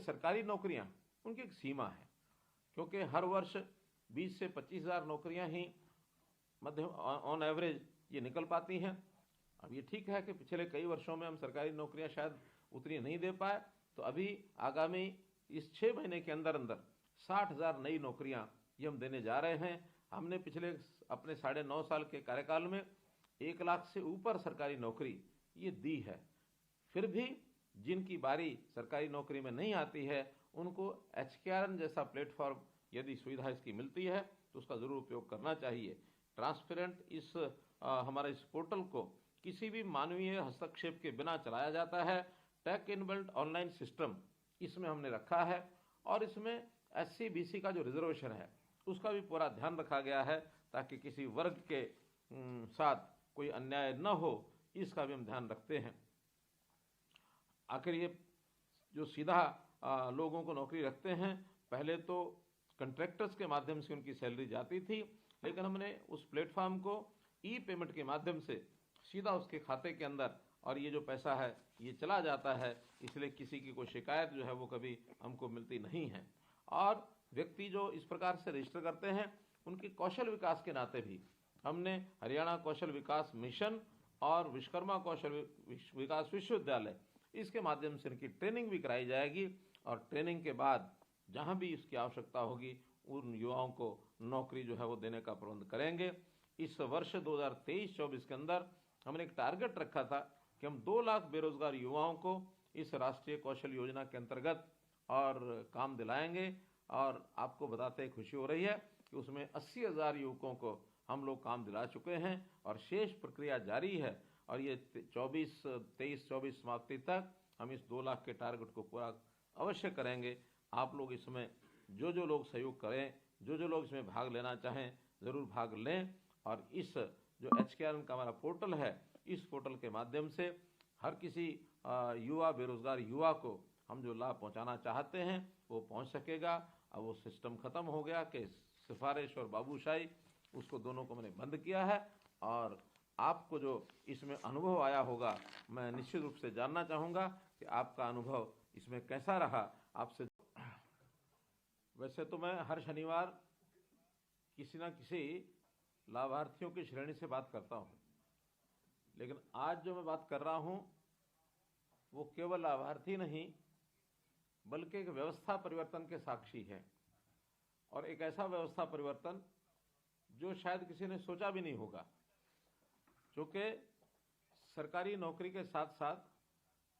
सरकारी नौकरियां उनकी एक सीमा है, क्योंकि हर वर्ष 20 से 25,000 नौकरियां ही मध्य ऑन एवरेज ये निकल पाती हैं। अब ये ठीक है कि पिछले कई वर्षों में हम सरकारी नौकरियां शायद उतनी नहीं दे पाए, तो अभी आगामी इस 6 महीने के अंदर अंदर 60,000 नई नौकरियां ये हम देने जा रहे हैं। हमने पिछले अपने 9.5 साल के कार्यकाल में 1 लाख से ऊपर सरकारी नौकरी ये दी है। फिर भी जिनकी बारी सरकारी नौकरी में नहीं आती है उनको HKRN जैसा प्लेटफॉर्म यदि सुविधा इसकी मिलती है तो उसका ज़रूर उपयोग करना चाहिए। ट्रांसपेरेंट इस हमारा इस पोर्टल को किसी भी मानवीय हस्तक्षेप के बिना चलाया जाता है। टेक इनबिल्ट ऑनलाइन सिस्टम इसमें हमने रखा है और इसमें SC/BC का जो रिजर्वेशन है उसका भी पूरा ध्यान रखा गया है ताकि किसी वर्ग के साथ कोई अन्याय न हो, इसका भी हम ध्यान रखते हैं। आखिर ये जो सीधा लोगों को नौकरी रखते हैं, पहले तो कंट्रैक्टर्स के माध्यम से उनकी सैलरी जाती थी, लेकिन हमने उस प्लेटफॉर्म को ई-पेमेंट के माध्यम से सीधा उसके खाते के अंदर और ये जो पैसा है ये चला जाता है, इसलिए किसी की कोई शिकायत जो है वो कभी हमको मिलती नहीं है। और व्यक्ति जो इस प्रकार से रजिस्टर करते हैं उनके कौशल विकास के नाते भी हमने हरियाणा कौशल विकास मिशन और विश्वकर्मा कौशल विकास विश्वविद्यालय इसके माध्यम से इनकी ट्रेनिंग भी कराई जाएगी और ट्रेनिंग के बाद जहां भी इसकी आवश्यकता होगी उन युवाओं को नौकरी जो है वो देने का प्रबंध करेंगे। इस वर्ष 2023-24 के अंदर हमने एक टारगेट रखा था कि हम 2 लाख बेरोजगार युवाओं को इस राष्ट्रीय कौशल योजना के अंतर्गत और काम दिलाएंगे और आपको बताते खुशी हो रही है कि उसमें 80,000 युवकों को हम लोग काम दिला चुके हैं और शेष प्रक्रिया जारी है और ये 23-24 समाप्ति तक हम इस 2 लाख के टारगेट को पूरा अवश्य करेंगे। आप लोग इसमें जो लोग सहयोग करें, जो लोग इसमें भाग लेना चाहें ज़रूर भाग लें और इस जो HKRN का हमारा पोर्टल है इस पोर्टल के माध्यम से हर किसी युवा बेरोजगार युवा को हम जो लाभ पहुंचाना चाहते हैं वो पहुंच सकेगा। अब वो सिस्टम ख़त्म हो गया कि सिफारिश और बाबूशाही, उसको दोनों को मैंने बंद किया है और आपको जो इसमें अनुभव आया होगा मैं निश्चित रूप से जानना चाहूँगा कि आपका अनुभव इसमें कैसा रहा। आपसे वैसे तो मैं हर शनिवार किसी न किसी लाभार्थियों की श्रेणी से बात करता हूँ, लेकिन आज जो मैं बात कर रहा हूँ वो केवल लाभार्थी नहीं बल्कि एक व्यवस्था परिवर्तन के साक्षी है और एक ऐसा व्यवस्था परिवर्तन जो शायद किसी ने सोचा भी नहीं होगा। क्योंकि सरकारी नौकरी के साथ साथ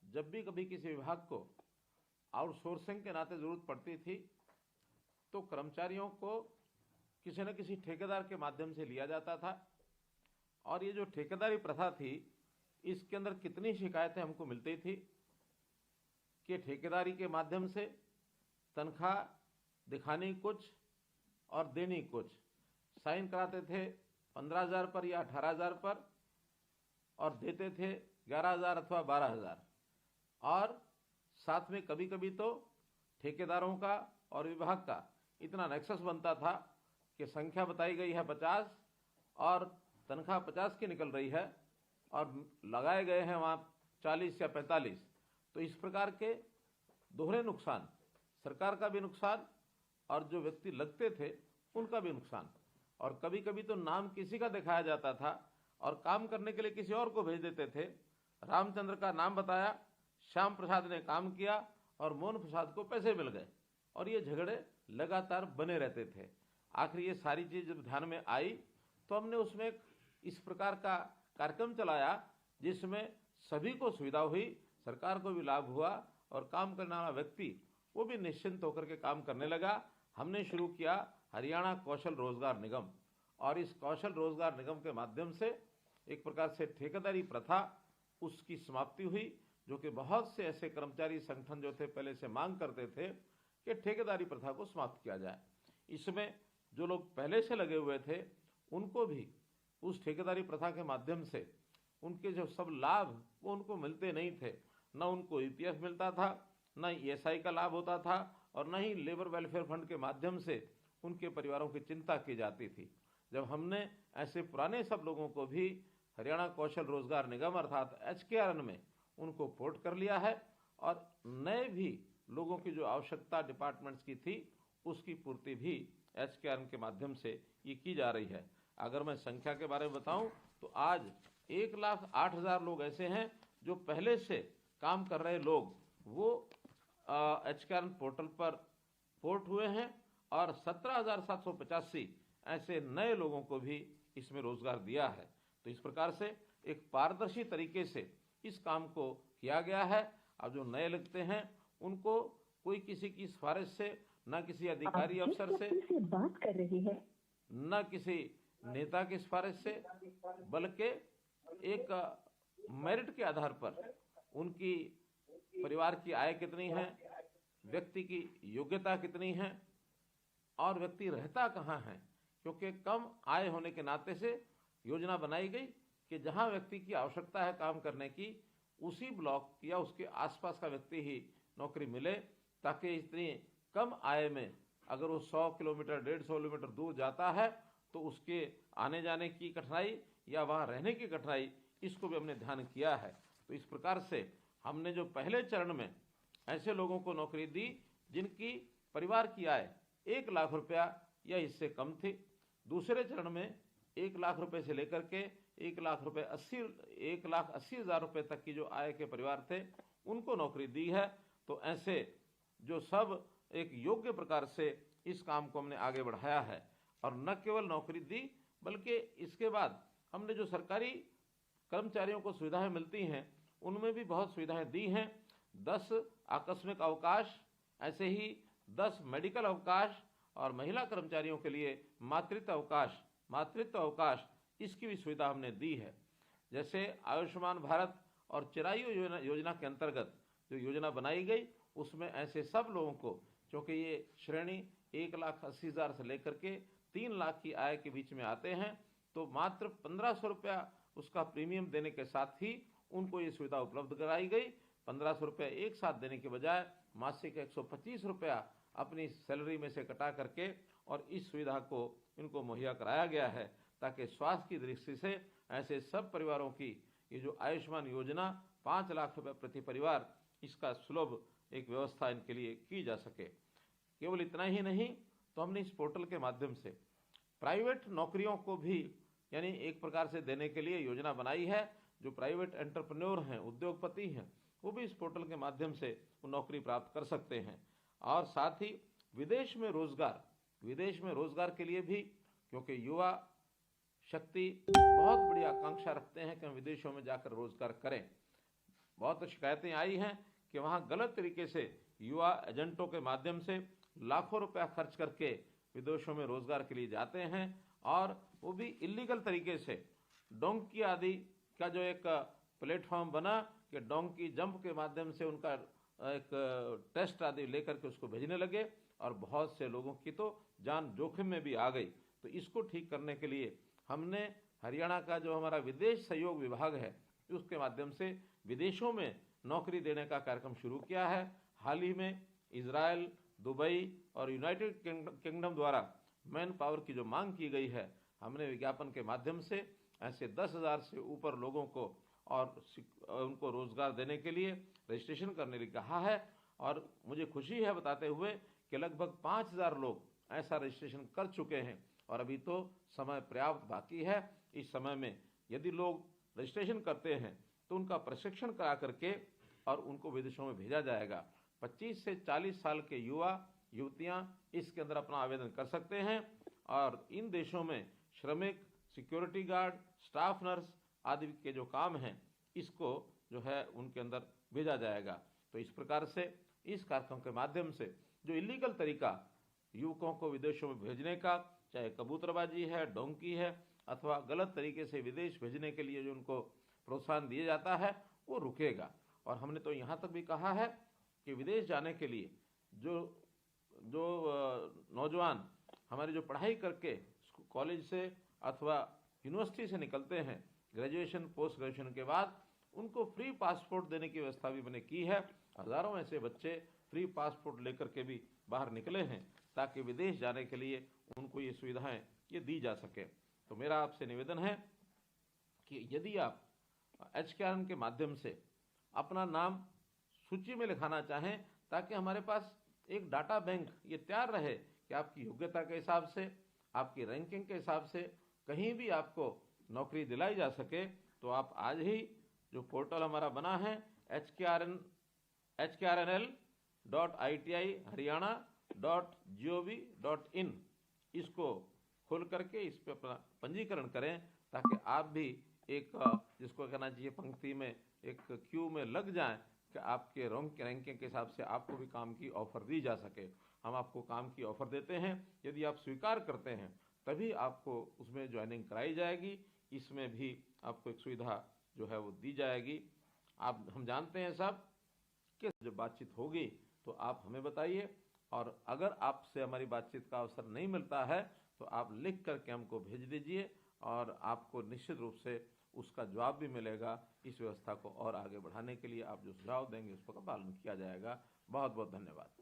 जब भी कभी किसी विभाग को आउटसोर्सिंग के नाते ज़रूरत पड़ती थी तो कर्मचारियों को किसी न किसी ठेकेदार के माध्यम से लिया जाता था और ये जो ठेकेदारी प्रथा थी इसके अंदर कितनी शिकायतें हमको मिलती थी कि ठेकेदारी के माध्यम से तनख्वाह दिखानी कुछ और देनी कुछ, साइन कराते थे 15,000 पर या 18,000 पर और देते थे 11,000 अथवा 12,000 और साथ में कभी कभी तो ठेकेदारों का और विभाग का इतना नेक्सस बनता था कि संख्या बताई गई है 50 और तनख्वाह 50 की निकल रही है और लगाए गए हैं वहाँ 40 या 45। तो इस प्रकार के दोहरे नुकसान, सरकार का भी नुकसान और जो व्यक्ति लगते थे उनका भी नुकसान। और कभी कभी तो नाम किसी का दिखाया जाता था और काम करने के लिए किसी और को भेज देते थे। रामचंद्र का नाम बताया, श्याम प्रसाद ने काम किया और मोहन प्रसाद को पैसे मिल गए और ये झगड़े लगातार बने रहते थे। आखिर ये सारी चीज़ जब ध्यान में आई तो हमने उसमें इस प्रकार का कार्यक्रम चलाया जिसमें सभी को सुविधा हुई, सरकार को भी लाभ हुआ और काम करने वाला व्यक्ति वो भी निश्चिंत होकर के काम करने लगा। हमने शुरू किया हरियाणा कौशल रोजगार निगम और इस कौशल रोजगार निगम के माध्यम से एक प्रकार से ठेकेदारी प्रथा उसकी समाप्ति हुई, जो कि बहुत से ऐसे कर्मचारी संगठन जो थे पहले से मांग करते थे कि ठेकेदारी प्रथा को समाप्त किया जाए। इसमें जो लोग पहले से लगे हुए थे उनको भी उस ठेकेदारी प्रथा के माध्यम से उनके जो सब लाभ वो उनको मिलते नहीं थे। न उनको EPF मिलता था, न ESI का लाभ होता था और न ही लेबर वेलफेयर फंड के माध्यम से उनके परिवारों की चिंता की जाती थी। जब हमने ऐसे पुराने सब लोगों को भी हरियाणा कौशल रोजगार निगम अर्थात HKRN में उनको पोर्ट कर लिया है और नए भी लोगों की जो आवश्यकता डिपार्टमेंट्स की थी उसकी पूर्ति भी HKRN के माध्यम से ये की जा रही है। अगर मैं संख्या के बारे में बताऊं तो आज 1,08,000 लोग ऐसे हैं जो पहले से काम कर रहे लोग वो HKRN पोर्टल पर पोर्ट हुए हैं और 17,785 ऐसे नए लोगों को भी इसमें रोजगार दिया है। तो इस प्रकार से एक पारदर्शी तरीके से इस काम को किया गया है। अब जो नए लगते हैं उनको कोई किसी की सिफारिश से, न किसी अधिकारी अफसर से बात कर रही है, न किसी नेता की सिफारिश से, बल्कि एक मेरिट के आधार पर उनकी परिवार की आय कितनी है, व्यक्ति की योग्यता कितनी है और व्यक्ति रहता कहाँ है, क्योंकि कम आय होने के नाते से योजना बनाई गई कि जहाँ व्यक्ति की आवश्यकता है काम करने की, उसी ब्लॉक या उसके आसपास का व्यक्ति ही नौकरी मिले, ताकि इतनी कम आय में अगर वो 100 किलोमीटर 150 किलोमीटर दूर जाता है तो उसके आने जाने की कठिनाई या वहाँ रहने की कठिनाई, इसको भी हमने ध्यान किया है। तो इस प्रकार से हमने जो पहले चरण में ऐसे लोगों को नौकरी दी जिनकी परिवार की आय 1 लाख रुपया या इससे कम थी, दूसरे चरण में 1 लाख रुपए से लेकर के 1,80,000 रुपए तक की जो आय के परिवार थे उनको नौकरी दी है। तो ऐसे जो सब एक योग्य प्रकार से इस काम को हमने आगे बढ़ाया है और न केवल नौकरी दी बल्कि इसके बाद हमने जो सरकारी कर्मचारियों को सुविधाएं मिलती हैं उनमें भी बहुत सुविधाएं दी हैं। 10 आकस्मिक अवकाश, ऐसे ही 10 मेडिकल अवकाश और महिला कर्मचारियों के लिए मातृत्व अवकाश इसकी भी सुविधा हमने दी है। जैसे आयुष्मान भारत और चिरायु योजना के अंतर्गत जो योजना बनाई गई उसमें ऐसे सब लोगों को, क्योंकि ये श्रेणी 1,80,000 से लेकर के 3 लाख की आय के बीच में आते हैं, तो मात्र 1,500 रुपया उसका प्रीमियम देने के साथ ही उनको ये सुविधा उपलब्ध कराई गई। 1,500 रुपया एक साथ देने के बजाय मासिक 125 रुपया अपनी सैलरी में से कटा करके और इस सुविधा को इनको मुहैया कराया गया है, ताकि स्वास्थ्य की दृष्टि से ऐसे सब परिवारों की ये जो आयुष्मान योजना 5 लाख रुपये प्रति परिवार, इसका सुलभ एक व्यवस्था इनके लिए की जा सके। केवल इतना ही नहीं, तो हमने इस पोर्टल के माध्यम से प्राइवेट नौकरियों को भी यानी एक प्रकार से देने के लिए योजना बनाई है। जो प्राइवेट एंटरप्रेन्योर हैं, उद्योगपति हैं, वो भी इस पोर्टल के माध्यम से नौकरी प्राप्त कर सकते हैं। और साथ ही विदेश में रोजगार के लिए भी, क्योंकि युवा शक्ति बहुत बड़ी आकांक्षा रखते हैं कि हम विदेशों में जाकर रोजगार करें। बहुत शिकायतें आई हैं कि वहाँ गलत तरीके से युवा एजेंटों के माध्यम से लाखों रुपया खर्च करके विदेशों में रोजगार के लिए जाते हैं और वो भी इलीगल तरीके से। डोंकी आदि का जो एक प्लेटफॉर्म बना कि डोंकी जंप के माध्यम से उनका एक टेस्ट आदि लेकर के उसको भेजने लगे और बहुत से लोगों की तो जान जोखिम में भी आ गई। तो इसको ठीक करने के लिए हमने हरियाणा का जो हमारा विदेश सहयोग विभाग है उसके माध्यम से विदेशों में नौकरी देने का कार्यक्रम शुरू किया है। हाल ही में इजराइल, दुबई और यूनाइटेड किंगडम द्वारा मैन पावर की जो मांग की गई है, हमने विज्ञापन के माध्यम से ऐसे 10,000 से ऊपर लोगों को और उनको रोजगार देने के लिए रजिस्ट्रेशन करने के लिए कहा है। और मुझे खुशी है बताते हुए कि लगभग 5,000 लोग ऐसा रजिस्ट्रेशन कर चुके हैं और अभी तो समय पर्याप्त बाकी है। इस समय में यदि लोग रजिस्ट्रेशन करते हैं तो उनका प्रशिक्षण करा करके और उनको विदेशों में भेजा जाएगा। 25 से 40 साल के युवा युवतियां इसके अंदर अपना आवेदन कर सकते हैं और इन देशों में श्रमिक, सिक्योरिटी गार्ड, स्टाफ नर्स आदि के जो काम हैं इसको जो है उनके अंदर भेजा जाएगा। तो इस प्रकार से इस कार्यक्रम के माध्यम से जो इलीगल तरीका युवकों को विदेशों में भेजने का, चाहे कबूतरबाजी है, डोंकी है अथवा गलत तरीके से विदेश भेजने के लिए जो उनको प्रोत्साहन दिया जाता है, वो रुकेगा। और हमने तो यहाँ तक भी कहा है कि विदेश जाने के लिए जो नौजवान हमारी जो पढ़ाई करके कॉलेज से अथवा यूनिवर्सिटी से निकलते हैं, ग्रेजुएशन पोस्ट ग्रेजुएशन के बाद उनको फ्री पासपोर्ट देने की व्यवस्था भी मैंने की है। हज़ारों ऐसे बच्चे फ्री पासपोर्ट लेकर के भी बाहर निकले हैं ताकि विदेश जाने के लिए उनको ये सुविधाएं ये दी जा सके। तो मेरा आपसे निवेदन है कि यदि आप HKRN के माध्यम से अपना नाम सूची में लिखाना चाहें ताकि हमारे पास एक डाटा बैंक ये तैयार रहे कि आपकी योग्यता के हिसाब से, आपकी रैंकिंग के हिसाब से कहीं भी आपको नौकरी दिलाई जा सके। तो आप आज ही जो पोर्टल हमारा बना है hkrn.iti.haryana.gov.in, इसको खोल करके इस पर अपना पंजीकरण करें, ताकि आप भी एक जिसको कहना चाहिए पंक्ति में, एक क्यू में लग जाएं कि आपके रैंकिंग के हिसाब से आपको भी काम की ऑफर दी जा सके। हम आपको काम की ऑफर देते हैं, यदि आप स्वीकार करते हैं तभी आपको उसमें ज्वाइनिंग कराई जाएगी। इसमें भी आपको एक सुविधा जो है वो दी जाएगी। हम जानते हैं सब कि जब बातचीत होगी तो आप हमें बताइए, और अगर आपसे हमारी बातचीत का अवसर नहीं मिलता है तो आप लिख करके हमको भेज दीजिए, और आपको निश्चित रूप से उसका जवाब भी मिलेगा। इस व्यवस्था को और आगे बढ़ाने के लिए आप जो सुझाव देंगे उस पर पालन किया जाएगा। बहुत बहुत धन्यवाद।